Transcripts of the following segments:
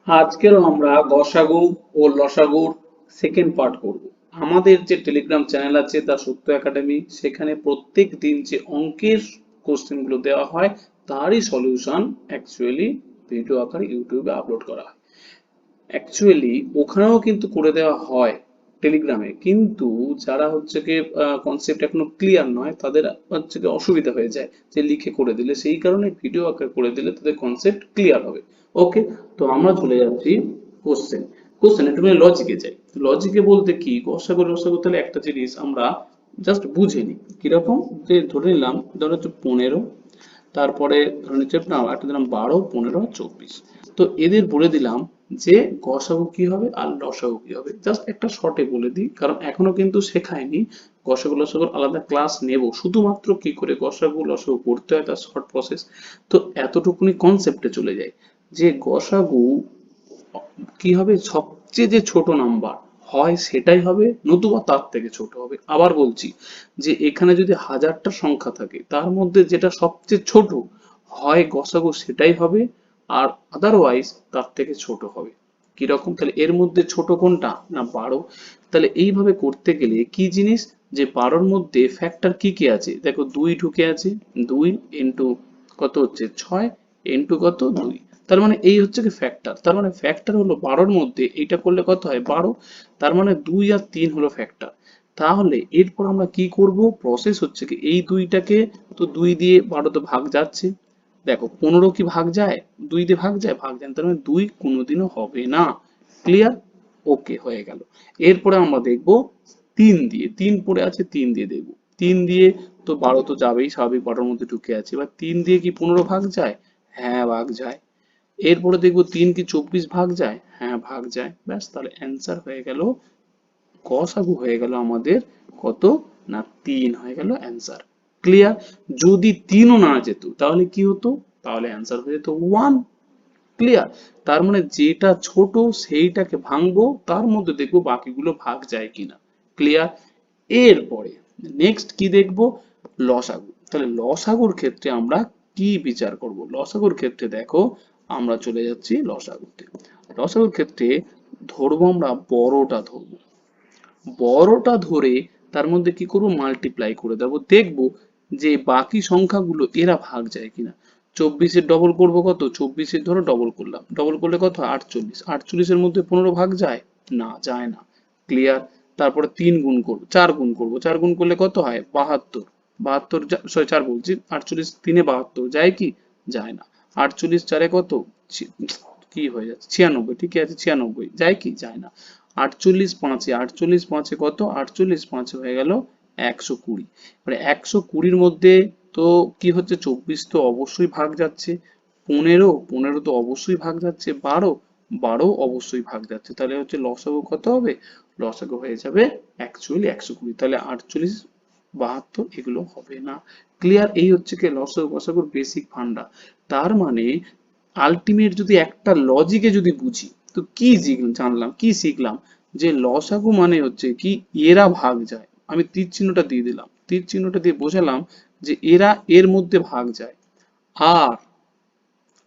আজকেও আমরা গসাগু ও লসাগুর সেকেন্ড পার্ট করব। আমাদের যে টেলিগ্রাম চ্যানেল আছে তা সত্য একাডেমি, সেখানে প্রত্যেক দিন যে অঙ্কের কোশ্চেন গুলো দেওয়া হয় তারই সলিউশন অ্যাকচুয়ালি ভিডিও আকারে ইউটিউবে আপলোড করা হয়। অ্যাকচুয়ালি ওখানেও কিন্তু করে দেওয়া হয় টেলিগ্রামে, কিন্তু যারা হচ্ছে কি কনসেপ্ট এখনো ক্লিয়ার নয় তাদের হচ্ছে কি অসুবিধা হয়ে যায় যে লিখে করে দিলে, সেই কারণে ভিডিও আকারে করে দিলে তাদের কনসেপ্ট ক্লিয়ার হবে। ওকে, তো আমরা চলে যাচ্ছি কোশ্চেন। কোশ্চেন একটু লজিকে যাই। লজিকে বলতে কি, গসাগু রসাগু তাহলে একটা জিনিস আমরা জাস্ট বুঝে নিই কিরকম। যে ধরে নিলাম, ধরো হচ্ছে 15, তারপরে ধরে নিচ্ছে না একটা দিলাম 12, 15, 24। তো এদের বলে দিলাম যে গসাগু কি হবে আর লসাগু কি হবে, জাস্ট একটা শর্টে বলে দিই, কারণ এখনো কিন্তু শেখায়নি। গসাগু লসাগুর আলাদা ক্লাস নেব, শুধুমাত্র কি করে গসাগু লসাগু করতে হয় তার শর্ট প্রসেস। তো এতটুকুনি কনসেপ্টে চলে যায় যে গসাগু কি হবে, সবচেয়ে যে ছোট নাম্বার হয় সেটাই হবে, নতুবা তার থেকে ছোট হবে। আবার বলছি যে এখানে যদি 1000টা সংখ্যা থাকে তার মধ্যে যেটা সবচেয়ে ছোট হয় গসাগু সেটাই হবে, আর আদারওয়াইজ তার থেকে ছোট হবে। কিরকম, তাহলে এর মধ্যে ছোট কোনটা না 12। তাহলে এইভাবে করতে গেলে কি জিনিস, যে 12র মধ্যে ফ্যাক্টর কি কি আছে, দেখো 2 ঢুকে আছে, 2 ইন্টু কত হচ্ছে 6 ইন্টু কত 2। তার মানে এই হচ্ছে কি ফ্যাক্টর, তার মানে ফ্যাক্টর হলো 12র মধ্যে এইটা করলে কত হয় 12, তার মানে 2 আর 3 হলো ফ্যাক্টর। তাহলে এরপর আমরা কি করব, প্রসেস হচ্ছে কি এই দুইটাকে, তো 2 দিয়ে 12 তো ভাগ যাচ্ছে, দেখো 15 কি ভাগ যায়, 2 দিয়ে ভাগ যায়, ভাগ যায় না, তার মানে 2 কোনোদিনও হবে না। ক্লিয়ার, ওকে হয়ে গেল। এরপরে আমরা দেখব 3 দিয়ে, 3 পড়ে আছে 3 দিয়ে দেখব। 3 দিয়ে তো 12 তো যাবেই, স্বাভাবিক 12র মধ্যে ঢুকে আছে। এবার 3 দিয়ে কি 15 ভাগ যায়, হ্যাঁ ভাগ যায়। এরপরে দেখবো 3 কি 24 ভাগ যায়, হ্যাঁ ভাগ যায়। ব্যাস, তাহলে অ্যান্সার হয়ে গেল, গসাগু হয়ে গেল আমাদের কত না 3 হয়ে গেল অ্যান্সার। ক্লিয়ার। যদি 3ও না যেত তাহলে কি হতো, তাহলে অ্যান্সার হয়ে যেত 1। ক্লিয়ার। তার মানে যেটা ছোট সেইটাকে ভাঙবো, তার মধ্যে দেখবো বাকিগুলো ভাগ যায় কিনা। ক্লিয়ার। এরপরে নেক্সট কি দেখবো, লসাগু। তাহলে লসাগুর ক্ষেত্রে আমরা কি বিচার করব, লসাগুর ক্ষেত্রে দেখো আমরা চলে যাচ্ছি লসাগুতে। লসাগুর ক্ষেত্রে ধরবো আমরা বড়টা ধরবো, বড়টা ধরে তার মধ্যে কি করব মাল্টিপ্লাই করে দেবো, দেখবো যে বাকি সংখ্যাগুলো এরা ভাগ যায় কিনা। 24-এর ডবল করবো কত, 24-এর ধরো ডবল করলাম, ডবল করলে কত 48, 48-এর মধ্যে 15 ভাগ যায় না, যায় না। ক্লিয়ার। তারপরে 3 গুণ করবো, 4 গুণ করবো, 4 গুণ করলে কত হয় 72, 72 সরি 4 বলছি, 48 3-এ 72 যায় কি, যায় না। 48 4-এ কত, কি হয়ে যাচ্ছে 96, ঠিকই আছে 96 যায় কি, যায় না। 48 5-এ, 48 5-এ কত, 48 5-এ হয়ে গেল 120। মানে 120-র মধ্যে তো কি হচ্ছে 24 তো অবশ্যই ভাগ যাচ্ছে, 15 15 তো অবশ্যই ভাগ যাচ্ছে, 12 12 অবশ্যই ভাগ যাচ্ছে। তাহলে হচ্ছে লসাগু কত হবে, লসাগু হয়ে যাবে অ্যাকচুয়ালি 120। তাহলে 48 72 এগুলো হবে না। ক্লিয়ার। এই হচ্ছে কি লসাগু গসাগুর বেসিক ফান্ডা। তার মানে আলটিমেট যদি একটা লজিকে যদি বুঝি, তো কি জানলাম কি শিখলাম, যে লসাগু মানে হচ্ছে কি এরা ভাগ যায়। আমি তীর চিহ্নটা দিয়ে দিলাম, তীর চিহ্নটা দিয়ে বোঝালাম যে এরা এর মধ্যে ভাগ যায়। আর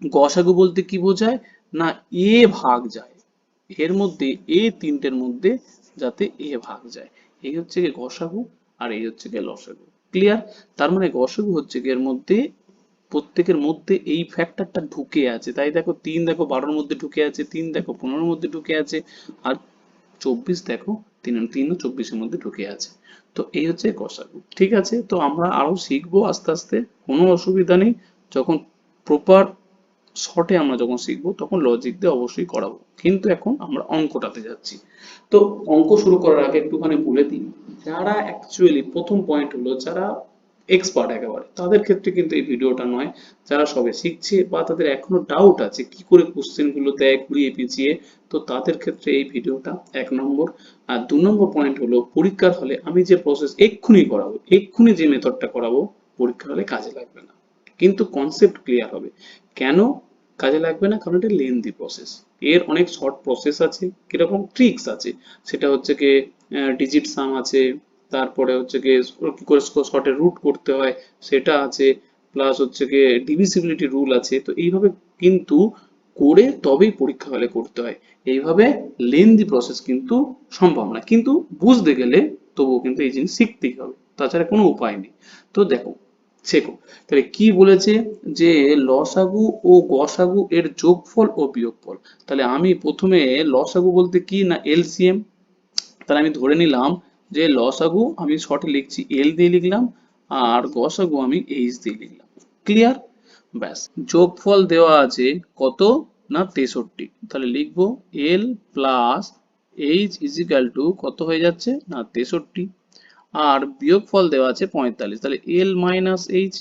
গসাগু বলতে কি বোঝায় না, এ ভাগ যায় এর মধ্যে, এ তিনটের মধ্যে যাতে এ ভাগ যায়। এই হচ্ছে গিয়ে গসাগু, আর এই হচ্ছে গিয়ে লসাগু। ক্লিয়ার। তার মানে গসাগু হচ্ছে গিয়ে এর মধ্যে প্রত্যেকের মধ্যে এই ফ্যাক্টরটা ঢুকে আছে, তাই দেখো 3 দেখো 12-র মধ্যে ঢুকে আছে, 3 দেখো 15-র মধ্যে ঢুকে আছে, আর 24 দেখো 3 ও 24-এর মধ্যে ঢুকে আছে। তো এই হচ্ছে গসাগু। ঠিক আছে, তো আমরা আরো শিখবো আস্তে আস্তে, কোনো অসুবিধা নেই। যখন প্রপার শর্টে আমরা যখন শিখবো তখন লজিক দিয়ে অবশ্যই করাবো, কিন্তু এখন আমরা অঙ্কটাতে যাচ্ছি। তো অঙ্ক শুরু করার আগে একটুখানি বলে দিই, যারা অ্যাকচুয়ালি প্রথম পয়েন্ট হলো যারা এক্সপার্ট একেবারে তাদের ক্ষেত্রে কিন্তু এই ভিডিওটা নয়। যারা সবে শিখছে বা তাদের এখনো ডাউট আছে কি করে কোশ্চেন গুলো দেয় ঘুরিয়ে পেঁচিয়ে, তো তাদের ক্ষেত্রে এই ভিডিওটা 1 নম্বর। আর 2 নম্বর পয়েন্ট হলো পরীক্ষার হলে আমি যে প্রসেস এক্ষুনি করাবো, এক্ষুনি যে মেথডটা করাবো, পরীক্ষার হলে কাজে লাগবে না, কিন্তু কনসেপ্ট ক্লিয়ার হবে। কেন কাজে লাগবে না, কারণ এটা লেন্দি প্রসেস। এর অনেক শর্ট প্রসেস আছে, কিরকম ট্রিক্স আছে, সেটা হচ্ছে কি ডিজিট সাম আছে, তারপরে হচ্ছে কি কি করে শর্টের রুট করতে হয় সেটা আছে, প্লাস হচ্ছে কি ডিভিসিবিলিটি রুল আছে। তো এইভাবে কিন্তু করে তবেই পরীক্ষা হলে করতে হয়। এইভাবে লেন্দি প্রসেস কিন্তু সম্ভব না, কিন্তু বুঝতে গেলে তবুও কিন্তু এই জিনিস শিখতেই হবে, তাছাড়া কোনো উপায় নেই। তো দেখো, শেখো। তাহলে কি বলেছে, যে লসাগু ও গসাগু এর যোগফল ও বিয়োগফল। তাহলে আমি প্রথমে লসাগু বলতে কি না এলসিএম, তাহলে আমি ধরে নিলাম যে লসাগু আমি শর্টে লিখছি এল দিয়ে লিখলাম, আর গসাগু আমি এইচ দিয়ে লিখলাম। ক্লিয়ার? ব্যাস। যোগফল দেওয়া আছে কত না 63, তাহলে লিখবো এল প্লাস এইচ ইজিক্যাল টু কত হয়ে যাচ্ছে না 63, আর বিয়োগফল দেওয়া আছে 45, তাহলে এল মাইনাস এইচ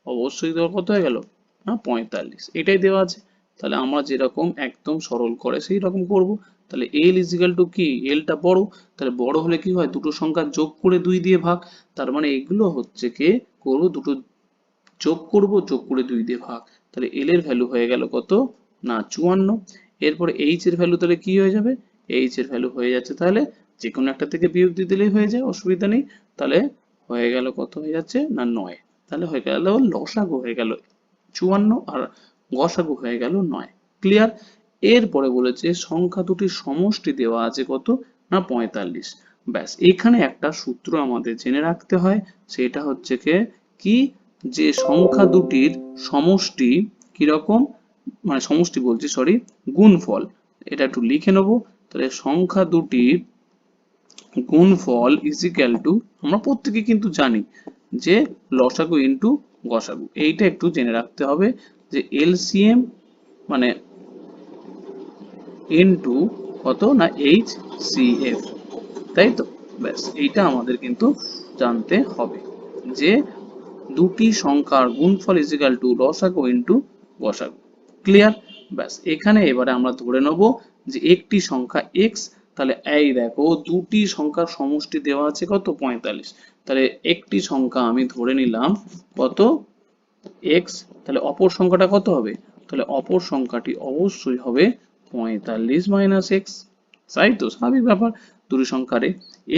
অবশ্যই দেওয়া কত হয়ে গেল না 45, এটাই দেওয়া আছে। তাহলে আমরা যেরকম একদম সরল করে সেই রকম করব। তাহলে এল ইজিক্যাল টু কি, এলটা বড়, তাহলে বড় হলে কি হয়, দুটো সংখ্যা যোগ করে 2 দিয়ে ভাগ, তার মানে এগুলো হচ্ছে কি করব দুটো যোগ করব, যোগ করে 2 দিয়ে ভাগ, তাহলে এল এর ভ্যালু হয়ে গেল কত না 54। এরপরে এইচ এর ভ্যালু তাহলে কি হয়ে যাবে, এইচ এর ভ্যালু হয়ে যাচ্ছে তাহলে যে কোনো একটা থেকে বিয়োগ দিয়ে দিলেই হয়ে যায়, অসুবিধা নেই। তাহলে হয়ে গেল কত হয়ে যাচ্ছে না 9, তাহলে হয়ে গেল লসাগু হয়ে গেল 54 আর গসাগু হয়ে গেল 9। ক্লিয়ার? এরপরে বলেছে সংখ্যা দুটির সমষ্টি দেওয়া আছে কত না 45। ব্যাস, এখানে একটা সূত্র আমাদের জেনে রাখতে হয়, সেটা হচ্ছে কি, যে সংখ্যা দুটির সমষ্টি কিরকম, মানে সমষ্টি বলছি সরি, গুণফল। এটা একটু লিখে নেব। তাহলে সংখ্যা দুটির গুণফল ইজিক্যাল টু, আমরা প্রত্যেকে কিন্তু জানি যে লসাগু ইন্টু গসাগু, এইটা একটু জেনে রাখতে হবে যে এলসিএম মানে ইন্টু কত না এইচ সি এফ, তাই তো? ব্যাস, এইটা আমাদের কিন্তু জানতে হবে যে দুটি সংখ্যার গুণফল ইজিক্যাল টু লসাগু ইন্টু গসাগু। ক্লিয়ার? ব্যাস, এখানে এবারে আমরা ধরে নেব যে একটি সংখ্যা x, তাহলে এই দেখো দুটি সংখ্যার সমষ্টি দেওয়া আছে কত 45, তাহলে একটি সংখ্যা আমি ধরে নিলাম কত x, তাহলে অপর সংখ্যাটা কত হবে, তাহলে অপর সংখ্যাটি অবশ্যই হবে 45 মাইনাস x, তাই তো? স্বাভাবিক ব্যাপার, দুটি সংখ্যারে।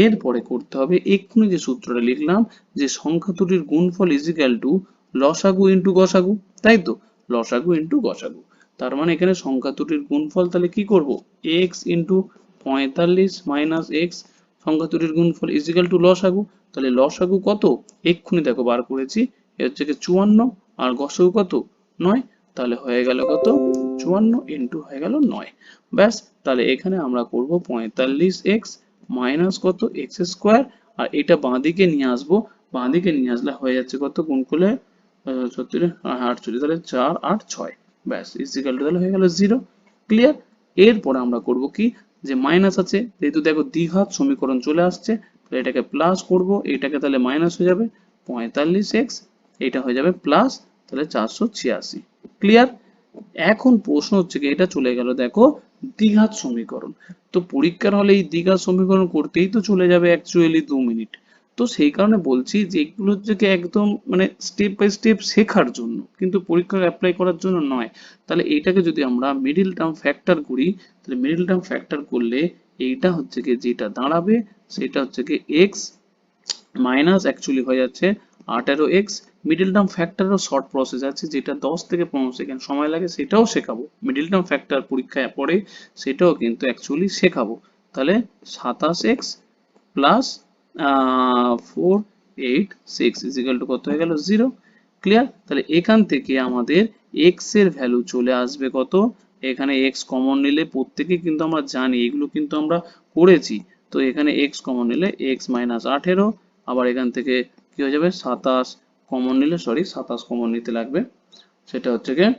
এরপরে করতে হবে এক্ষুনি যে সূত্রটা লিখলাম, যে সংখ্যা দুটির গুণফল ইজিক্যাল টু লসাগু ইন্টু গসাগু, তাই তো? লসাগু ইন্টু গসাগু, তার মানে এখানে সংখ্যা দুটির গুণফল তাহলে কি করব, x ইন্টু 45 মাইনাস x, সংখ্যা দুটির গুণফল ইজিক্যাল টু লসাগু, তাহলে লসাগু কত এক্ষুনি দেখো বার করেছি, এ হচ্ছে কি 54, আর গসাগু কত 9, তাহলে হয়ে গেল কত 54 ইন্টু হয়ে গেল 9। ব্যাস, তাহলে এখানে আমরা করব 45x মাইনাস কত x স্কোয়ার, আর এটা বাঁদিকে নিয়ে আসবো, বাঁদিকে নিয়ে আসলে হয়ে যাচ্ছে কত গুণ করলে 36 48, তাহলে 4 8 6, ব্যাস ইজিক্যাল টু তাহলে হয়ে গেল 0। ক্লিয়ার? এরপরে আমরা করব কি, যে মাইনাস আছে যেহেতু দেখো দ্বিঘাত সমীকরণ চলে আসছে, তাহলে এটাকে প্লাস করব, এটাকে তাহলে মাইনাস হয়ে যাবে 45x, এটা হয়ে যাবে প্লাস তাহলে 486। ক্লিয়ার? এখন প্রশ্ন হচ্ছে কি, এটা চলে গেল দেখো দ্বিঘাত সমীকরণ, তো পরীক্ষার হলে এই দ্বিঘাত সমীকরণ করতেই তো চলে যাবে অ্যাকচুয়ালি 2 মিনিট। তো সেই কারণে বলছি যে এগুলো হচ্ছে কি একদম মানে স্টেপ বাই স্টেপ শেখার জন্য, কিন্তু পরীক্ষায় অ্যাপ্লাই করার জন্য নয়। তাহলে এইটাকে যদি আমরা মিডিল টার্ম ফ্যাক্টর করি, তাহলে মিডিল টার্ম ফ্যাক্টর করলে এইটা হচ্ছে কি যেটা দাঁড়াবে সেটা হচ্ছে কি x মাইনাস অ্যাকচুয়ালি হয়ে যাচ্ছে 18x, মিডল টার্ম ফ্যাক্টরেরও শর্ট প্রসেস আছে যেটা 10 থেকে 15 সেকেন্ড সময় লাগে, সেটাও শেখাবো। মিডল টার্ম ফ্যাক্টর পরীক্ষায় পড়ে, সেটাও কিন্তু অ্যাকচুয়ালি শেখাবো। তাহলে 27x প্লাস 486 ইজিক্যাল টু কত হয়ে গেল 0। ক্লিয়ার? তাহলে এখান থেকে আমাদের x এর ভ্যালু চলে আসবে কত, এখানে x কমন নিলে প্রত্যেকে কিন্তু আমরা জানি, এগুলো কিন্তু আমরা করেছি, তো এখানে x কমন নিলে x মাইনাস 18, আবার এখান থেকে কি হয়ে যাবে 27 কমন নিলে, সরি 27 কমন নিতে লাগবে, সেটা হচ্ছে গিয়ে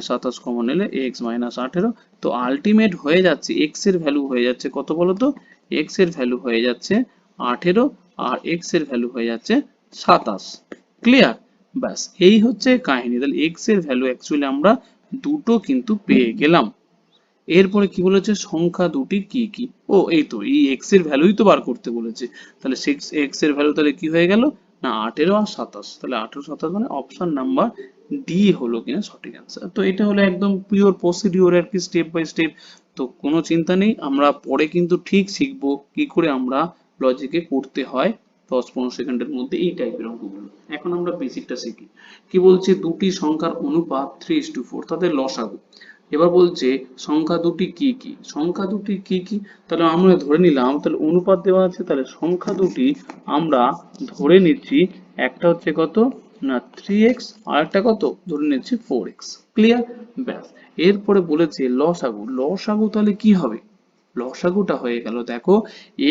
27 কমন নিলে x মাইনাস 18, তো আলটিমেট হয়ে যাচ্ছে x এর ভ্যালু হয়ে যাচ্ছে কত বলতো, x এর ভ্যালু হয়ে যাচ্ছে 18 আর x এর ভ্যালু হয়ে যাচ্ছে 27। ক্লিয়ার? ব্যাস, এই হচ্ছে কাহিনী। তাহলে x এর ভ্যালু অ্যাকচুয়ালি আমরা দুটো কিন্তু পেয়ে গেলাম। এরপরে কি বলেছে, সংখ্যা দুটি কি কি, ও এই তো এই x এর ভ্যালুই তো বার করতে বলেছে, তাহলে 6x এর ভ্যালু তাহলে কি হয়ে গেল না 18 আর 27, তাহলে 18 27 মানে অপশন নাম্বার ডি হলো কিনা সঠিক অ্যান্সার। তো এটা হলো একদম পিওর প্রসিডিওর আর কি, স্টেপ বাই স্টেপ, তো কোনো চিন্তা নেই, আমরা পরে কিন্তু ঠিক শিখবো কি করে আমরা লজিকে করতে হয় 10-15 সেকেন্ডের মধ্যে এই টাইপের অঙ্কগুলো। এখন আমরা বেসিকটা শিখি। কি বলছে, দুটি সংখ্যার অনুপাত 3:4, তাদের লসাগু। এবার বলছে সংখ্যা দুটি কি কি, সংখ্যা দুটি কি কি, তাহলে আমরা ধরে নিলাম, তাহলে অনুপাত দেওয়া আছে, তাহলে সংখ্যা দুটি আমরা ধরে নিচ্ছি, একটা হচ্ছে কত না 3x, আর একটা কত ধরে নিচ্ছি 4x। ক্লিয়ার? ব্যাস। এরপরে বলেছে লসাগু, লসাগু তাহলে কি হবে, লসাগুটা হয়ে গেল, দেখো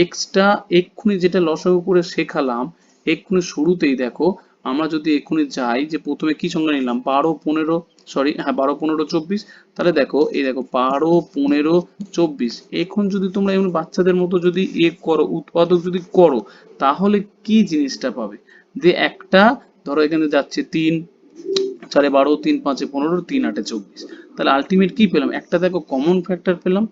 এক্সটা এক্ষুনি যেটা লসাগু করে শেখালাম, এক্ষুনি শুরুতেই দেখো, আমরা যদি এক্ষুনি যাই যে প্রথমে কি সংখ্যা নিলাম 12 15, সরি হ্যাঁ 12 15 24, তাহলে দেখো এই দেখো 12 15 24, এখন যদি তোমরা এমন বাচ্চাদের মতো যদি করো, উৎপাদক যদি করো, তাহলে কি জিনিসটা পাবে, যে একটা ধরো এখানে যাচ্ছে 3 4 12 3 5 15 3 8 24, তাহলে আলটিমেট কি পেলাম, একটা দেখো কমন ফ্যাক্টর পেলাম,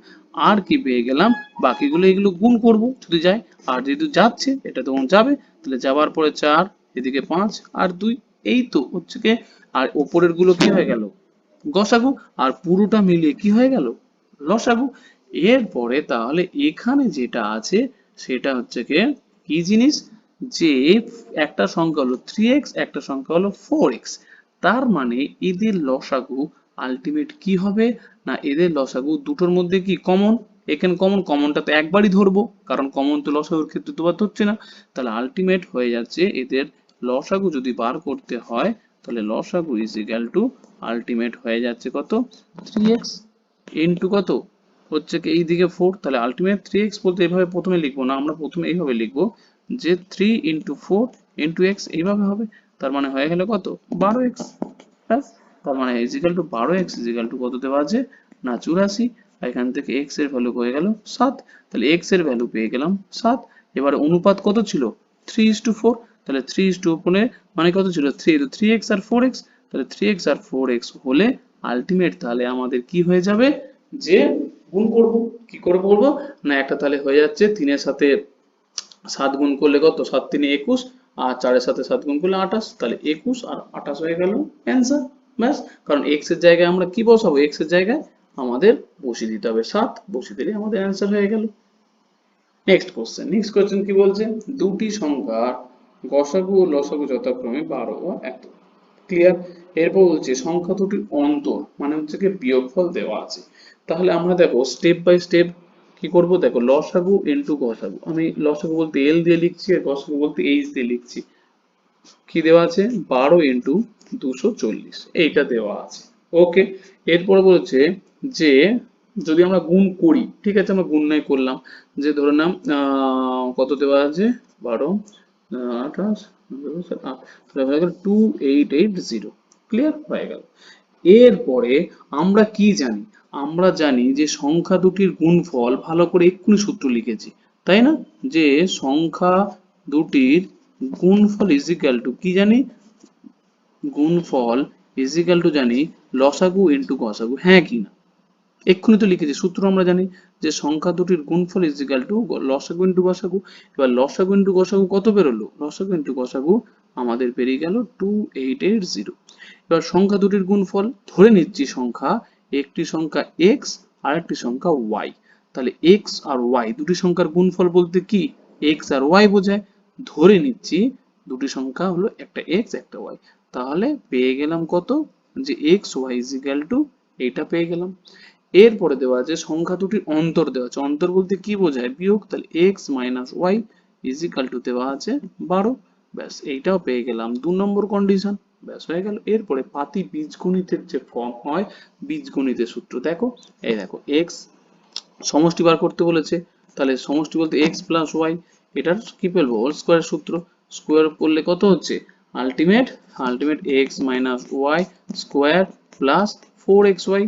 আর কি পেয়ে গেলাম, বাকিগুলো এগুলো গুণ করব যদি যায়, আর যেহেতু যাচ্ছে এটা তখন যাবে, তাহলে যাওয়ার পরে 4, এদিকে 5 আর 2, এই তো হচ্ছে কি, আর ওপরের গুলো কি হয়ে গেল গসাগু, আর পুরোটা মিলিয়ে কি হয়ে গেল লসাগু। এরপরে তাহলে এখানে যেটা আছে সেটা হচ্ছে কি জিনিস, যে একটা সংখ্যা হলো 3x, একটা সংখ্যা হলো 4x, তার মানে এদের লসাগু আলটিমেট কি হবে না, এদের লসাগু দুটোর মধ্যে কি কমন, এখানে কমন, কমনটা তো একবারই ধরবো, কারণ কমন তো লসাগুর ক্ষেত্রে দুবার ধরছে না, তাহলে আলটিমেট হয়ে যাচ্ছে এদের লসাগু যদি বার করতে হয়, তাহলে লসাগু ইজ ইকুয়াল টু আলটিমেট হয়ে যাচ্ছে কত 3x ইন্টু কত হচ্ছে কি এইদিকে 4, তাহলে আলটিমেট 3x বলতে এইভাবে প্রথমে লিখবো না, আমরা প্রথমে এইভাবে লিখবো যে 3 ইন্টু 4 ইন্টু x, এইভাবে হবে, তার মানে হয়ে গেল কত 12x। ব্যাস, তার মানে is equal two 12x is equal two কত দেওয়া আছে না 84, এখান থেকে x এর ভ্যালু হয়ে গেল 7, তাহলে x এর ভ্যালু পেয়ে গেলাম 7। এবারে অনুপাত কত ছিল 3:4, তাহলে 3:4 মানে কত ছিল 3, তো 3x আর 4x, তাহলে 3x আর 4x হলে আলটিমেট তাহলে আমাদের কি হয়ে যাবে, যে গুণ করব, কি করে করব না, একটা তাহলে হয়ে যাচ্ছে 3 এর সাথে 7 গুণ করলে কত 7 3 21, আর 4 এর সাথে 7 গুণ করলে 28, তাহলে 21 আর 28 হয়ে গেল অ্যান্সার। ব্যাস, কারণ x এর জায়গায় আমরা কি বসাবো, x এর জায়গায় আমাদের বসিয়ে দিতে হবে 7, বসিয়ে দিলে আমাদের অ্যান্সার হয়ে গেল। নেক্সট কোশ্চেন কি বলছে, দুটি সংখ্যার গসাগু ও লসাগু যথাক্রমে 12 ও 1। ক্লিয়ার? এরপর বলছে সংখ্যা দুটির অন্তর মানে হচ্ছে কি বিয়োগফল দেওয়া আছে, তাহলে আমরা দেখো স্টেপ বাই স্টেপ কি করব, দেখো লসাগু ইনটু গসাগু, আমি লসাগু বলতে l দিয়ে লিখছি আর গসাগু বলতে h দিয়ে লিখছি, কি দেওয়া আছে 12 ইনটু 240, এইটা দেওয়া আছে। ওকে, এরপর বলছে যে যদি আমরা গুণ করি, ঠিক আছে আমরা গুণ নাই করলাম, যে ধরে নাম কত দেওয়া আছে 12 28 তাহলে হয়ে গেল 2880। ক্লিয়ার হয়ে গেল। এরপরে আমরা কি জানি, আমরা জানি যে সংখ্যা দুটির গুণফল, ভালো করে এক্ষুনি সূত্র লিখেছি তাই না, যে সংখ্যা দুটির গুণফল ইজ ইকুয়াল টু কি জানি, গুণফল ইজ ইকুয়াল টু জানি লসাগু ইনটু গসাগু, হ্যাঁ কি না, এক্ষুনি তো লিখেছি সূত্র আমরা জানি যে সংখ্যা দুটির গুণফল ইজ ইকুয়াল টু লসাগু ইনটু গসাগু। এবার লসাগু ইনটু গসাগু কত বেরোলো, লসাগু ইনটু গসাগু আমাদের বেরিয়ে গেল 2880। এবার সংখ্যা দুটির গুণফল ধরে নিচ্ছি, সংখ্যা একটি সংখ্যা x আর একটি সংখ্যা y, তাহলে x আর y দুটি সংখ্যার গুণফল বলতে কি x আর y বোঝায়, ধরে নিচ্ছি দুটি সংখ্যা হলো একটা x একটা y, তাহলে পেয়ে গেলাম কত যে x y is equal to এইটা পেয়ে গেলাম। এরপরে দেওয়া আছে সংখ্যা দুটির অন্তর দেওয়া আছে, অন্তর বলতে কি বোঝায় বিয়োগ, তাহলে x minus y is equal two দেওয়া আছে 12, ব্যাস এইটাও পেয়ে গেলাম 2 নম্বর কন্ডিশন, ব্যাস হয়ে গেল। এরপরে পাতি বীজগণিতের যে ফর্ম হয়, বীজগণিতের সূত্র দেখো, এই দেখো x সমষ্টি বার করতে বলেছে, তাহলে সমষ্টি বলতে x প্লাস y, এটার কি ফেলবো হোল স্কয়ার সূত্র, স্কয়ার করলে কত হচ্ছে ultimate x minus y square plus 4xy,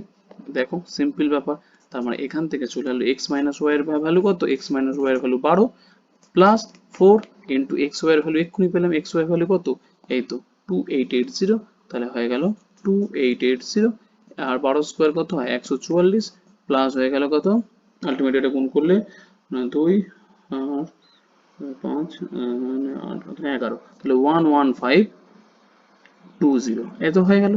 দেখো সিম্পল ব্যাপার, তার মানে এখান থেকে চলে এলো x মাইনাস y এর ভ্যালু কত, x মাইনাস y এর ভ্যালু 12 প্লাস 4 ইনটু xy এর ভ্যালু এক্ষুনি পেলাম, xy এর ভ্যালু কত এই তো 2880, তাহলে হয়ে গেল 2880, আর 12 স্কয়ার কত হয় 144, প্লাস হয়ে গেল কত আলটিমেট এটা গুণ করলে 2 আর 5 8 11, তাহলে 115 20 এত হয়ে গেল।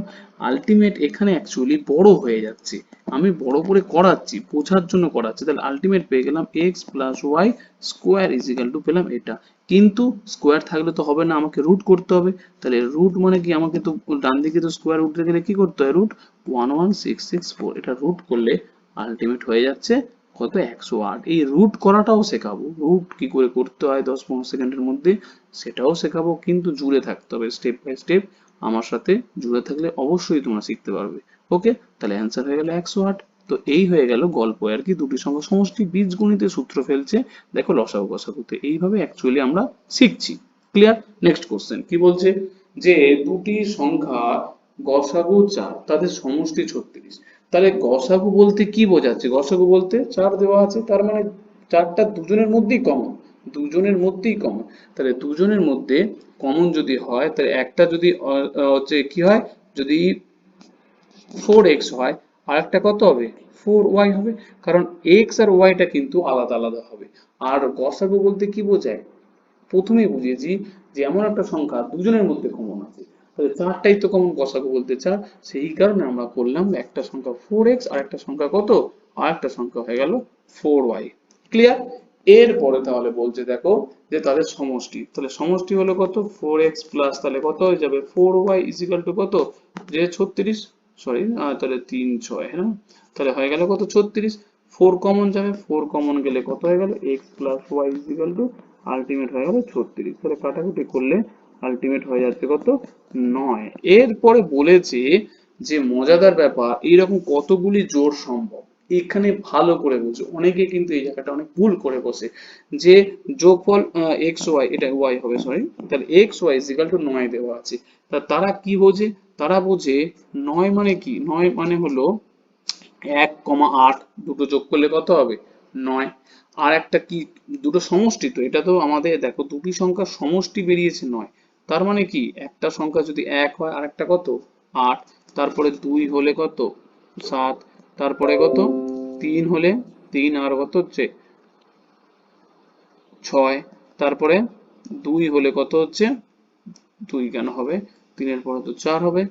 আলটিমেট এখানে অ্যাকচুয়ালি বড় হয়ে যাচ্ছে, আমি বড় করে করাচ্ছি, বোঝার জন্য করাচ্ছি। তাহলে আলটিমেট পেয়ে গেলাম x plus y square is equal to পেলাম এটা। কিন্তু স্কোয়ার থাকলে তো হবে না, আমাকে রুট করতে হবে। তাহলে রুট মানে কি, আমাকে তো ডান দিকে তো স্কোয়ার উঠতে গেলে কি করতে হয়, রুট 11664, এটা রুট করলে আলটিমেট হয়ে যাচ্ছে কত, 108। এই রুট করাটাও শেখাবো, রুট কি করে করতে হয় 10-15 সেকেন্ডের মধ্যে সেটাও শেখাবো, কিন্তু জুড়ে থাকতে হবে স্টেপ বাই স্টেপ। আমার সাথে জুড়ে থাকলে অবশ্যই তোমরা শিখতে পারবে। ওকে, তাহলে অ্যান্সার হয়ে গেল 108। তো এই হয়ে গেল গল্প আর কি, দুটি সংখ্যা সমষ্টি বীজগণিতের সূত্র ফেলছে দেখো লসাগু গসাগুতে, এইভাবে অ্যাকচুয়ালি আমরা শিখছি। ক্লিয়ার? নেক্সট কোশ্চেন কি বলছে, যে দুটি সংখ্যা গসাগু 4 তাদের সমষ্টি 36। তাহলে গসাগু বলতে কি বোঝাচ্ছে, গসাগু বলতে 4 দেওয়া আছে, তার মানে 4টা দুজনের মধ্যেই কমন, দুজনের মধ্যেই কমন। তাহলে দুজনের মধ্যে কমন যদি হয়, তাহলে একটা যদি হচ্ছে কি হয়, যদি 4x হয় আর একটা কত হবে, 4y হবে, কারণ x আর y টা কিন্তু আলাদা আলাদা হবে। আর গসাগু বলতে কি বোঝায়, প্রথমেই বুঝিয়েছি যে এমন একটা সংখ্যা দুজনের মধ্যে কমন আছে, তাহলে 4টাই তো কমন, গসাগু বলতে 4, সেই কারণে আমরা করলাম একটা সংখ্যা 4x আর একটা সংখ্যা কত, আর একটা সংখ্যা হয়ে গেল 4y। ক্লিয়ার? এরপরে তাহলে বলছে দেখো যে তাদের সমষ্টি, তাহলে সমষ্টি হলো কত, 4x প্লাস তাহলে কত হয়ে যাবে 4y ইজ ইকাল টু কত, যে 36, সরি তাহলে 3 6, হ্যাঁ, তাহলে হয়ে গেল কত 36। 4 কমন যাবে, 4 কমন গেলে কত হয়ে গেল, x plus y is equal to ultimate হয়ে গেল 36। তাহলে কাটাকুটি করলে আলটিমেট হয়ে যাচ্ছে কত, 9। এরপরে বলেছে যে মজাদার ব্যাপার, এইরকম কতগুলি জোড় সম্ভব। এখানে ভালো করে বোঝো, অনেকে কিন্তু এই জায়গাটা অনেক ভুল করে বসে, যে যোগফল এক্স ওয়াই, এটা ওয়াই হবে সরি, তাহলে x y is equal to 9 দেওয়া আছে। তারা কি বোঝে, তারা বোঝে 9 মানে কি, 9 মানে হলো 1,8, দুটো যোগ করলে কত হবে 9। আর একটা কি, দুটো সমষ্টি, তো এটা তো আমাদের দেখো দুটি সংখ্যার সমষ্টি বেরিয়েছে 9, তার মানে কি একটা সংখ্যা যদি 1 হয় আর একটা কত 8, তারপরে 2 হলে কত 7, তারপরে কত 3 হলে 3 আর কত হচ্ছে 6, তারপরে 2 হলে কত হচ্ছে 2 কেন হবে, 3 এর পরে তো 4 হবে,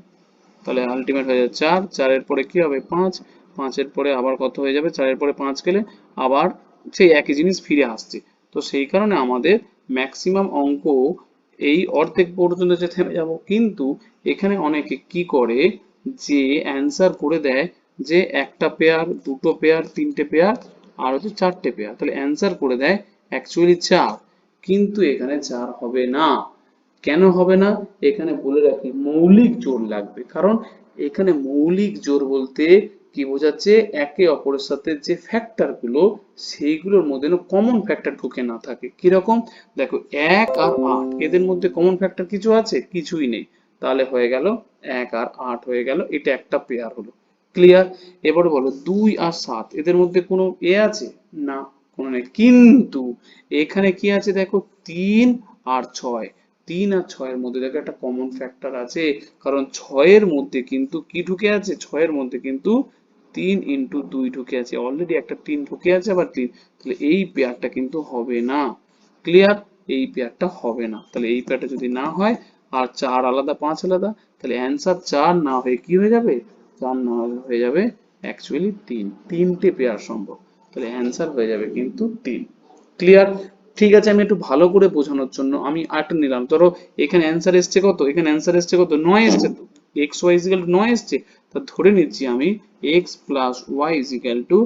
তাহলে আলটিমেট হয়ে যাবে 4, 4 এর পরে কি হবে 5, 5 এর পরে আবার কত হয়ে যাবে, 4 এর পরে 5 গেলে আবার সেই একই জিনিস ফিরে আসছে। তো সেই কারণে আমাদের ম্যাক্সিমাম অঙ্ক এই অর্ধেক পর্যন্ত যে থেমে যাব। কিন্তু এখানে অনেকে কি করে, যে অ্যান্সার করে দেয় যে একটা পেয়ার, দুটো পেয়ার, তিনটে পেয়ার আর হচ্ছে চারটে পেয়ার, তাহলে অ্যান্সার করে দেয় অ্যাকচুয়ালি 4, কিন্তু এখানে 4 হবে না। কেন হবে না, এখানে বলে রাখি মৌলিক জোড় লাগবে, কারণ এখানে মৌলিক জোড় বলতে কি বোঝাচ্ছে, একে অপরের সাথে যে ফ্যাক্টর গুলো সেইগুলোর মধ্যে কমন ফ্যাক্টর ঢুকে না থাকে। কিরকম, দেখো 1 আর 8 এদের মধ্যে কমন ফ্যাক্টর কিছু আছে, কিছুই নেই, তাহলে হয়ে গেল 1 আর 8 হয়ে গেল, এটা একটা পেয়ার হলো। ক্লিয়ার? এবারে বলো 2 আর 7 এদের মধ্যে কোনো এ আছে, না কোনো নেই, কিন্তু এখানে কি আছে দেখো 3 আর 6, 3 আর 6 এর মধ্যে দেখো একটা কমন ফ্যাক্টর আছে, কারণ 6 এর মধ্যে কিন্তু কি ঢুকে আছে, 6 এর মধ্যে কিন্তু 3 ইন্টু 2 ঢুকে আছে, অলরেডি একটা 3 ঢুকে আছে আবার 3, তাহলে এই পেয়ারটা কিন্তু হবে না। ক্লিয়ার? এই পেয়ারটা হবে না, তাহলে এই পেয়ারটা যদি না হয় আর 4 আলাদা 5 আলাদা, তাহলে অ্যান্সার 4 না হয়ে কি হয়ে যাবে, 4 না হয়ে যাবে অ্যাকচুয়ালি 3, তিনটে পেয়ার সম্ভব, তাহলে অ্যান্সার হয়ে যাবে কিন্তু 3। ক্লিয়ার? ঠিক আছে, আমি একটু ভালো করে বোঝানোর জন্য আমি আরেকটা নিলাম, ধরো এখানে অ্যান্সার এসছে কত, এখানে অ্যান্সার এসছে কত 9 এসছে, তো x y is equal to 9 এসছে, তা ধরে নিচ্ছি আমি x plus y is equal to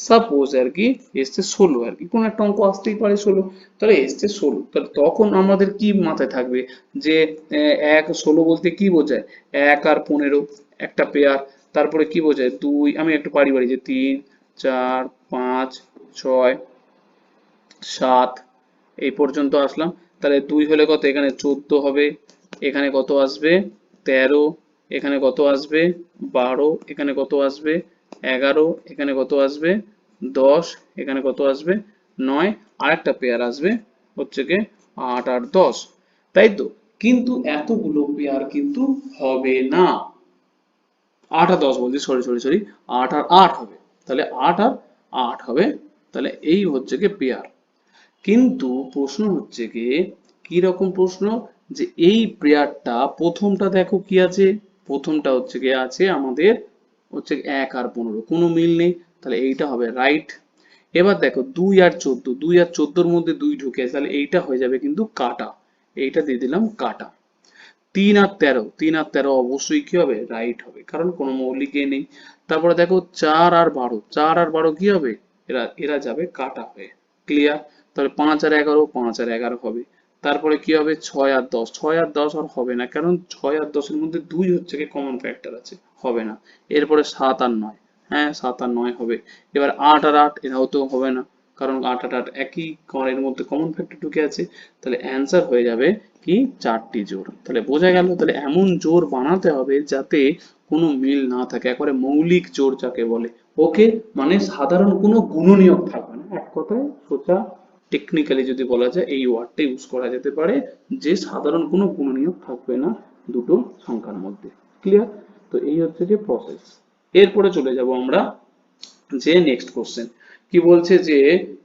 suppose আর কি এসছে 16 আর কি, কোন একটা অঙ্ক আসতেই পারে 16, তাহলে এসছে 16, তাহলে তখন আমাদের কি মাথায় থাকবে, যে 16 বলতে কি বোঝায়, 1 আর 15 একটা পেয়ার, তারপরে কি বোঝায় 2, আমি একটু পারি যে 3 4 5 6 7 এই পর্যন্ত আসলাম, তাহলে 2 হলে কত, এখানে 14 হবে, এখানে কত আসবে 13, এখানে কত আসবে 12, এখানে কত আসবে 11, এখানে কত আসবে 10, এখানে কত আসবে 9, আর একটা পেয়ার আসবে হচ্ছে কি 8 আর 10, তাই তো। কিন্তু এতগুলো পেয়ার কিন্তু হবে না, 8 আর 10 বলছি, সরি 8 আর 8 হবে, তাহলে 8 আর 8 হবে, তাহলে এই হচ্ছে কি পেয়ার। কিন্তু প্রশ্ন হচ্ছে কি, কি রকম প্রশ্ন, যে এই পেয়ারটা প্রথমটা দেখো কি আছে, প্রথমটা হচ্ছে কি আছে আমাদের হচ্ছে 1 আর 15, কোনো মিল নেই, তাহলে এইটা হবে রাইট। এবার দেখো 2 আর 14, 2 আর 14 মধ্যে 2 ঢুকে আছে, তাহলে এইটা হয়ে যাবে কিন্তু কাটা, এইটা দিয়ে দিলাম কাটা। 3 আর 13, 3 আর 13 অবশ্যই কি হবে, রাইট হবে, কারণ কোনো মৌলিক এ নেই। তারপরে দেখো 4 আর 12, 4 আর 12 কি হবে, এরা এরা যাবে কাটা হয়ে। ক্লিয়ার? তাহলে 5 আর 11, 5 আর 11 হবে। তারপরে কি হবে 6 আর 10, 6 আর 10 আর হবে না, কারণ 6 আর 10 এর মধ্যে 2 হচ্ছে কি কমন ফ্যাক্টর আছে, হবে না। এরপরে 7 আর 9, হ্যাঁ 7 আর 9 হবে। এবার 8 আর 8, এরাও তো হবে না, কারণ 8 আর 8 একই, কারণ এর মধ্যে কমন ফ্যাক্টর ঢুকে আছে। তাহলে অ্যান্সার হয়ে যাবে কি 4টি জোড়। তাহলে বোঝা গেল, তাহলে এমন জোড় বানাতে হবে যাতে কোনো মিল না থাকে, একবারে মৌলিক জোড় যাকে বলে। ওকে, মানে সাধারণ কোনো গুণনীয়ক থাকবে না, এক কথায় সোজা টেকনিক্যালি যদি বলা যায় এই ওয়ার্ডটা ইউজ করা যেতে পারে, যে সাধারণ কোনো গুণনীয়ক থাকবে না দুটো সংখ্যার মধ্যে। ক্লিয়ার? তো এই হচ্ছে যে প্রসেস। এরপরে চলে যাব আমরা যে নেক্সট কোশ্চেন। কি বলছে যে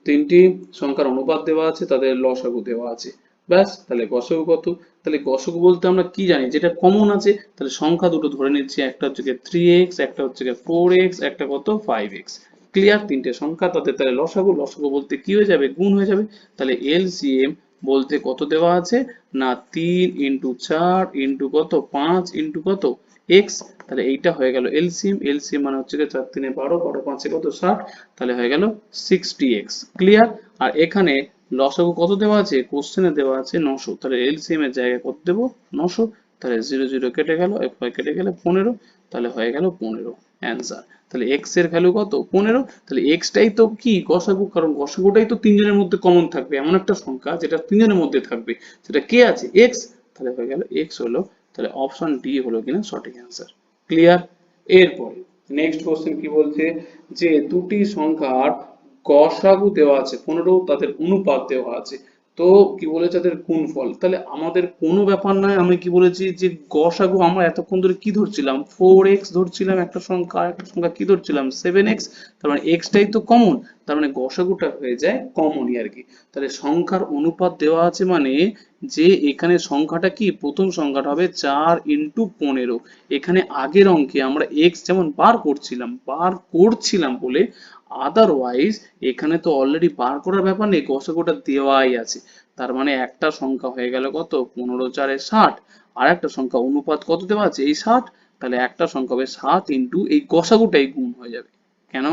তিনটি সংখ্যার অনুপাত দেওয়া আছে, তাদের লসাগু দেওয়া আছে। ব্যাস, তাহলে গসাগু কত? তাহলে গসাগু বলতে আমরা কি জানি, যেটা কমন আছে, তাহলে সংখ্যা দুটো ধরে নিচ্ছি, একটা হচ্ছে 3x, একটা হচ্ছে 4x, একটা কত 5x। ক্লিয়ার? তিনটে সংখ্যা, তাদের তাহলে লসাগু, লসাগু বলতে কি হয়ে যাবে, গুণ হয়ে যাবে। তাহলে এলসিএম বলতে কত দেওয়া আছে না 3 ইন্টু 4 ইন্টু কত 5 ইন্টু কত x। তাহলে এইটা হয়ে গেল এলসিএম, এলসিএম মানে হচ্ছে 4 3 12, 12 5 কত 60, তাহলে হয়ে গেল 60x। ক্লিয়ার? আর এখানে লসাগু কত দেওয়া আছে, কোশ্চেনে দেওয়া আছে 900, তাহলে এলসিএম এর জায়গায় কত দেব 900, তাহলে 0 0 কেটে গেল, f কেটে গেলে 15, তাহলে হয়ে গেল 15 অ্যান্সার। তাহলে x এর ভ্যালু কত 15, তাহলে x টাই তো কি গসাগু, কারণ গসাগুটাই তো তিনজনের মধ্যে কমন থাকবে, এমন একটা সংখ্যা যেটা তিনজনের মধ্যে থাকবে, সেটা কে আছে x, তাহলে হয়ে গেল x হলো, তাহলে অপশন ডি হলো কিনা সঠিক অ্যান্সার। ক্লিয়ার? এরপরে নেক্সট কোশ্চেন কি বলছে যে দুটি সংখ্যার গসাগু দেওয়া আছে 15, তাদের অনুপাত দেওয়া আছে, তো কি বলেছে তাদের গুণফল। তাহলে আমাদের কোনো ব্যাপার নয়, আমি কি বলেছি যে গসাগু আমরা এতক্ষণ ধরে কি ধরছিলাম 4x ধরছিলাম একটা সংখ্যা, আর একটা সংখ্যা কি ধরছিলাম 7x, তার মানে x টাই তো কমন, তার মানে গসাগুটা হয়ে যায় কমনই আর কি। তাহলে সংখ্যার অনুপাত দেওয়া আছে মানে যে এখানে সংখ্যাটা কি, প্রথম সংখ্যাটা হবে 4 ইন্টু 15, এখানে আগের অঙ্কে আমরা x যেমন বার করছিলাম বলে, আদারওয়াইজ এখানে তো অলরেডি বার করার ব্যাপার নেই, গসাগুটা দেওয়াই আছে। তার মানে একটা সংখ্যা হয়ে গেল কত 15 4 60, আর একটা সংখ্যা অনুপাত কত দেওয়া আছে এই 60, তাহলে একটা সংখ্যা হবে 7 ইন্টু এই গসাগুটাই গুণ হয়ে যাবে। কেন?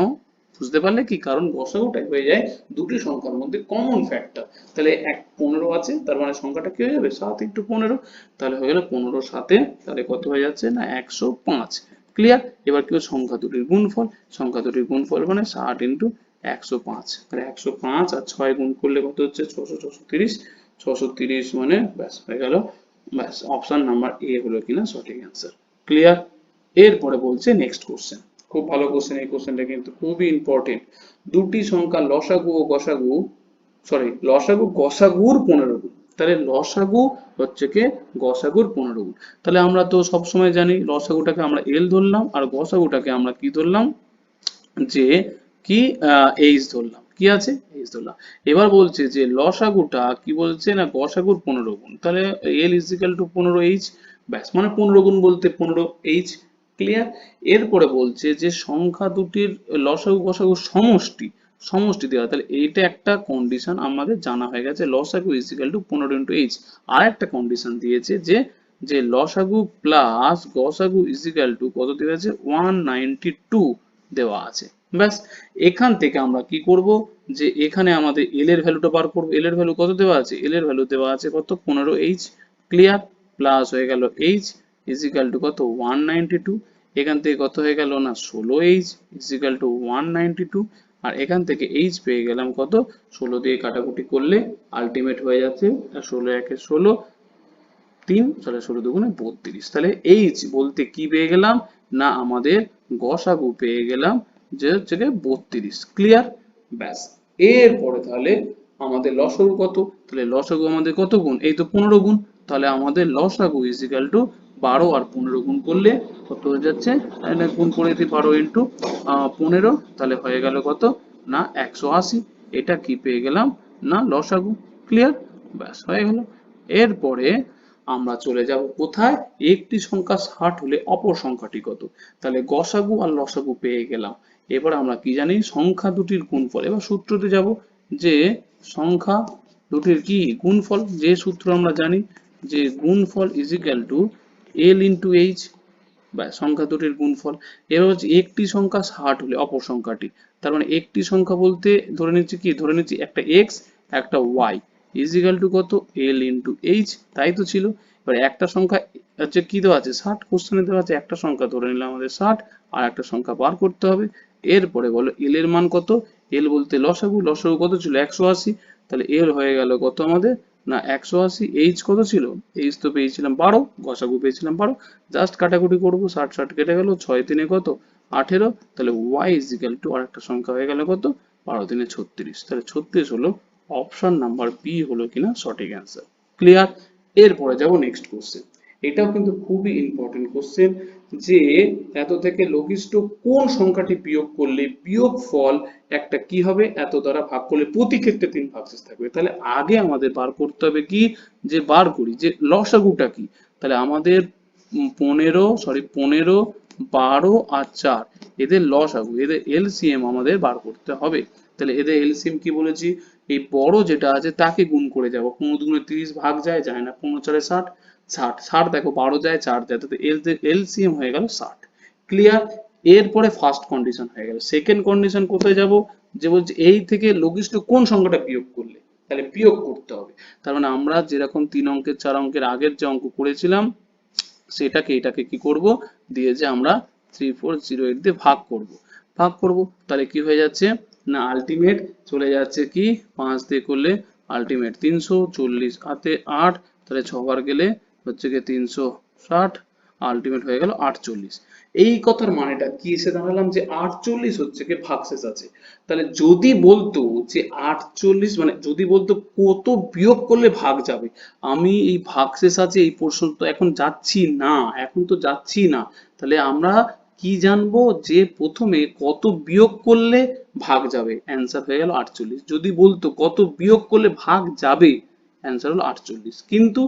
বুঝতে পারলে কি, কারণ গসাগুটাই হয়ে যায় দুটি সংখ্যার মধ্যে কমন ফ্যাক্টর। তাহলে 15 আছে, তার মানে সংখ্যাটা কি হয়ে যাবে 7 ইন্টু 15, তাহলে হয়ে গেল 15 7, তাহলে কত হয়ে যাচ্ছে না 105। ক্লিয়ার? এবার কি সংখ্যা দুটির গুণফল, সংখ্যা দুটির গুণফল মানে 60 ইন্টু 105, তাহলে 105 আর 6 গুণ করলে কত হচ্ছে 630, 630 মানে ব্যাস হয়ে গেল, ব্যাস অপশন নাম্বার এ হলো কিনা সঠিক অ্যান্সার। ক্লিয়ার? এরপরে বলছে নেক্সট কোশ্চেন, খুব ভালো কোশ্চেন, এই কোশ্চেনটা কিন্তু খুবই ইম্পর্টেন্ট। দুটি সংখ্যা লসাগু ও গসাগু, সরি লসাগু গসাগুর 15 গুণ, তাহলে লসাগু হচ্ছে কি গসাগুর 15 গুণ। তাহলে আমরা তো সব সময় জানি লসাগুটাকে আমরা এল ধরলাম, আর গসাগুটাকে আমরা কি ধরলাম যে কি এইচ ধরলাম, কি আছে এইচ ধরলাম। এবার বলছে যে লসাগুটা কি বলছে না গসাগুর 15 গুণ, তাহলে এল ইজ ইকুয়াল টু 15h, ব্যাস মানে 15 গুণ বলতে 15h। ক্লিয়ার? এরপরে বলছে যে সংখ্যা দুটির লসাগু গসাগু সমষ্টি, সমষ্টি দেওয়া, তাহলে এইটা একটা কন্ডিশন আমাদের জানা হয়ে গেছে, লসাগু is equal to 15 into h. আর একটা কন্ডিশন দিয়েছে যে যে লসাগু প্লাস গসাগু ইজ ইকুয়াল টু কত দেওয়া আছে 192 দেওয়া আছে। ব্যাস, এখান থেকে আমরা কি করব যে এখানে আমাদের এল এর ভ্যালুটা বার করব, এল এর ভ্যালু কত দেওয়া আছে, এল এর ভ্যালু দেওয়া আছে কত 15h। ক্লিয়ার? প্লাস হয়ে গেল h ইজ ইকুয়াল টু কত 192, এখান থেকে কত হয়ে গেল না 16h ইজ ইকুয়াল টু 192, আর এখান থেকে h পেয়ে গেলাম কত 16 দিয়ে কাটাকুটি করলে আলটিমেট হয়ে যাচ্ছে 16 একে 16, 3 তাহলে 16 দুগুণে 32, তাহলে এইচ বলতে কি পেয়ে গেলাম না আমাদের গসাগু পেয়ে গেলাম যে হচ্ছে 32। ক্লিয়ার? ব্যাস, এরপরে তাহলে আমাদের লসাগু কত, তাহলে লসাগু আমাদের কত গুণ, এই তো 15 গুণ, তাহলে আমাদের লসাগু ইজ ইকুয়াল টু 12 আর 15 গুণ করলে কত হয়ে যাচ্ছে, তাহলে গুণ করে দিই 12 ইন্টু 15, তাহলে হয়ে গেল কত না 180, এটা কি পেয়ে গেলাম না লসাগু। ক্লিয়ার? ব্যাস হয়ে গেল। এরপরে আমরা চলে যাব কোথায়, একটি সংখ্যা 60 হলে অপর সংখ্যাটি কত। তাহলে গসাগু আর লসাগু পেয়ে গেলাম। এবার আমরা কি জানি, সংখ্যা দুটির গুণফল। এবার সূত্রতে যাব যে সংখ্যা দুটির কি গুণফল, যে সূত্র আমরা জানি যে গুণফল is equal two L into H, বা সংখ্যা দুটির গুণফল। এবার হচ্ছে একটি সংখ্যা 60 হলে অপর সংখ্যাটি, তার মানে একটি সংখ্যা বলতে ধরে নিচ্ছি কি, ধরে নিচ্ছি একটা এক্স একটা ওয়াই ইজ ইকুয়াল টু কত, এল ইন্টু এইচ, তাই তো ছিল। এবার একটা সংখ্যা হচ্ছে কি দেওয়া আছে, 60, কোশ্চেনে দেওয়া আছে একটা সংখ্যা ধরে নিলাম আমাদের 60, আর একটা সংখ্যা বার করতে হবে। এরপরে বলো এল এর মান কত, এল বলতে লসাগু, লসাগু কত ছিল 180, তাহলে এল হয়ে গেল কত আমাদের না 180, এইচ কত ছিল, এইচ তো পেয়েছিলাম 12, গসাগু পেয়েছিলাম 12, জাস্ট কাটাকুটি করবো, 60 60 কেটে গেল, 6 3 কত 18, তাহলে y ইজ ইকুয়াল টু আর একটা সংখ্যা হয়ে গেল কত 12 3 36, তাহলে 36 হলো অপশন নাম্বার বি হলো কিনা সঠিক অ্যান্সার। ক্লিয়ার? এরপরে যাব নেক্সট কোশ্চেন। এটাও কিন্তু খুবই ইম্পর্টেন্ট কোশ্চেন, যে এত থেকে লঘিষ্ঠ কোন সংখ্যাটি বিয়োগ করলে বিয়োগফল একটা কি হবে, এত দ্বারা ভাগ করলে প্রতি ক্ষেত্রে 3 ভাগশেষ থাকবে। তাহলে আগে আমাদের বার করতে হবে কি, যে বার করি যে লসাগুটা কি। তাহলে আমাদের 15, 12 আর 4 এদের লসাগু, এদের এলসিএম আমাদের বার করতে হবে। তাহলে এদের এলসিএম কি বলেছি, এই বড় যেটা আছে তাকে গুণ করে যাব, 15 দুগুণে 30 ভাগ যায়, যায় না, 15 4 60, 60 60 দেখো 12 যায় 4 যায়, তাহলে এলসিএম হয়ে গেল 60। ক্লিয়ার? এরপরে ফার্স্ট কন্ডিশন হয়ে গেল। সেকেন্ড কন্ডিশন কোথায় যাব, যে বলছে এই থেকে লঘিষ্ঠ কোন সংখ্যাটা বিয়োগ করলে, তাহলে বিয়োগ করতে হবে। তার মানে আমরা যেরকম 3 অঙ্কের 4 অঙ্কের আগের যে অঙ্ক করেছিলাম সেটাকে এটাকে কি করব, দিয়ে যে আমরা 3408 দিয়ে ভাগ করব, ভাগ করব, তাহলে কি হয়ে যাচ্ছে না আলটিমেট চলে যাচ্ছে কি 5 দিয়ে করলে আলটিমেট 340 হাতে 8, তাহলে 6 বার গেলে হচ্ছে কি 360, আলটিমেট হয়ে গেল 48। এই কথার মানেটা কি এসে দাঁড়ালাম, যে 48 হচ্ছে কি ভাগশেষ আছে। তাহলে যদি বলতো যে 48 মানে যদি বলতো কত বিয়োগ করলে ভাগ যাবে, আমি এই ভাগশেষ আছে এই প্রশ্ন তো এখন যাচ্ছি না, এখন তো যাচ্ছি না, তাহলে আমরা কি জানবো, যে প্রথমে কত বিয়োগ করলে ভাগ যাবে, অ্যান্সার হয়ে গেল 48। যদি বলতো কত বিয়োগ করলে ভাগ যাবে, অ্যান্সার হলো 48। কিন্তু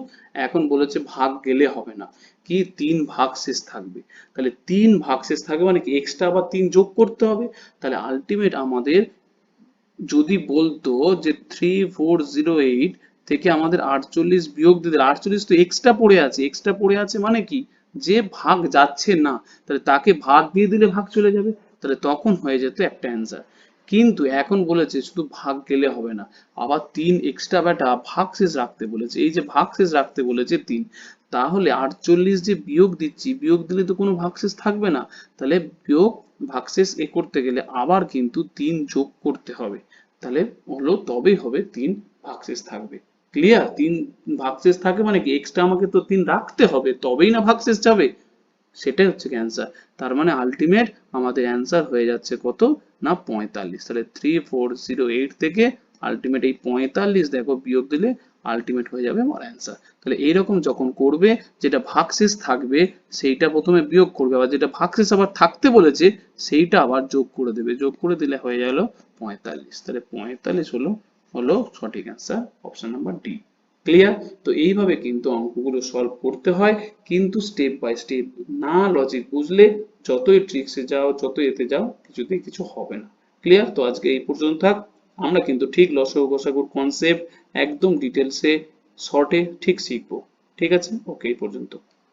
এখন বলেছে ভাগ গেলে হবে না, কি 3 ভাগশেষ থাকবে। তাহলে 3 ভাগশেষ থাকবে মানে কি এক্সট্রা আবার 3 যোগ করতে হবে। তাহলে আলটিমেট আমাদের যদি বলতো যে 3408 থেকে আমাদের 48 বিয়োগ দিতে, 48 তো এক্সট্রা পড়ে আছে, এক্সট্রা পড়ে আছে মানে কি, যে ভাগ যাচ্ছে না, তাহলে তাকে ভাগ দিয়ে দিলে ভাগ চলে যাবে, তাহলে তখন হয়ে যেত একটা অ্যান্সার। কিন্তু এখন বলেছে শুধু ভাগ গেলে হবে না, আবার 3 এক্সট্রা বেটা ভাগশেষ রাখতে বলেছে, এই যে ভাগশেষ রাখতে বলেছে 3, তাহলে 48 যে বিয়োগ দিচ্ছি, বিয়োগ দিলে তো কোনো ভাগশেষ থাকবে না, তাহলে বিয়োগ ভাগশেষ এ করতে গেলে আবার কিন্তু 3 যোগ করতে হবে, তাহলে হলো তবেই হবে 3 ভাগশেষ থাকবে। ক্লিয়ার? 3 ভাগশেষ থাকে মানে কি এক্সট্রা আমাকে তো 3 রাখতে হবে, তবেই না ভাগশেষ যাবে, সেটাই হচ্ছে অ্যান্সার। তার মানে আলটিমেট আমাদের অ্যান্সার হয়ে যাচ্ছে কত না 45। তাহলে 3408 থেকে আলটিমেট এই 45 দেখো বিয়োগ দিলে আলটিমেট হয়ে যাবে আমার অ্যান্সার। তাহলে এইরকম যখন করবে, যেটা ভাগশেষ থাকবে সেইটা প্রথমে বিয়োগ করবে, আবার যেটা ভাগশেষ আবার থাকতে বলেছে সেইটা আবার যোগ করে দেবে, যোগ করে দিলে হয়ে গেল 45। তাহলে 45 হলো হলো সঠিক answer, option number D. Clear? তো এইভাবে কিন্তু অঙ্কগুলো সলভ করতে হয়, কিন্তু স্টেপ বাই স্টেপ, না লজিক বুঝলে যতই ট্রিক্সে যাও যতই এতে যাও কিছুতেই কিছু হবে না। ক্লিয়ার? তো আজকে এই পর্যন্ত থাক। আমরা কিন্তু ঠিক লসাগু গসাগুর কনসেপ্ট একদম ডিটেলসে শর্টে ঠিক শিখবো। ঠিক আছে? ওকে, এই পর্যন্ত।